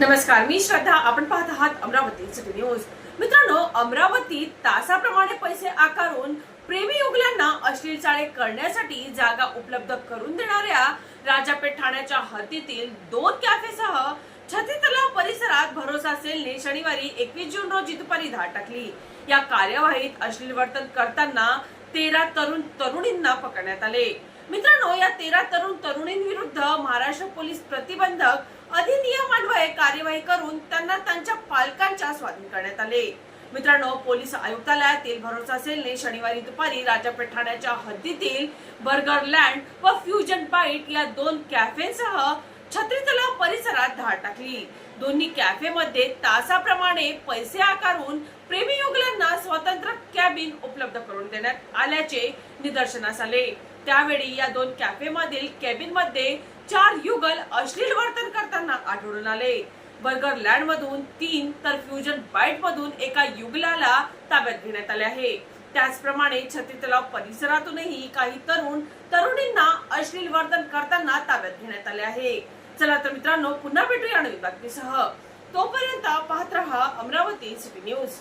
नमस्कार, मी श्रद्धा. आपण पाहत आहात अमरावती सिटी न्यूज. मित्रांनो, अमरावतीत तासाप्रमाणे पैसे आकारून प्रेमी युगलांना अश्लील चाळे करण्यासाठी जागा उपलब्ध करून देणाऱ्या राजापेठ ठाण्याच्या हद्दीतील 2 कॅफेसह छत्री तलाव परिसरात भरोसा सेलने शनिवारी 21 जून रोजी दुपारी धाड टाकली. या कार्यवाहीत अश्लील वर्तन करताना 13 तरुण तरुणींना पकडण्यात आले. मित्रांनो, या 13 तरुण तरुणींविरुद्ध महाराष्ट्र पोलीस प्रतिबंधक अधिनियमान्वये कार्यवाही करून त्यांना त्यांच्या पालकांच्या स्वाधीन करण्यात आले. मित्रांनो, पोलीस आयुक्तालयातील भरोसा सेलने शनिवारी दुपारी राजापेठ ठाण्याच्या हद्दीतील बर्गर लँड व फ्युजन बाईट या 2 कॅफेसह छत्री तलाव परिसरात धाड टाकली. दोन्ही कॅफेमध्ये तासाप्रमाणे पैसे आकारून प्रेमी युगलांना स्वतंत्र कॅबिन उपलब्ध करून देण्यात आल्याचे निदर्शनास आले. त्यावेळी या 2 कॅफेमधील कॅबिनमध्ये 4 युगल अश्लील वर्तन करताना आढळून आले. बर्गर लँड मधून 3 तर फ्युजन बाईट मधून एका युगलाला ताब्यात घेण्यात आले आहे. त्याचप्रमाणे छत्री तलाव परिसरातूनही काही तरुण तरुणींना अश्लील वर्तन करताना ताब्यात घेण्यात आले आहे. चला तर मित्रांनो, पुन्हा भेटूया नवीन बातमीसह. तोपर्यंत पाहत रहा अमरावती सिटी न्यूज.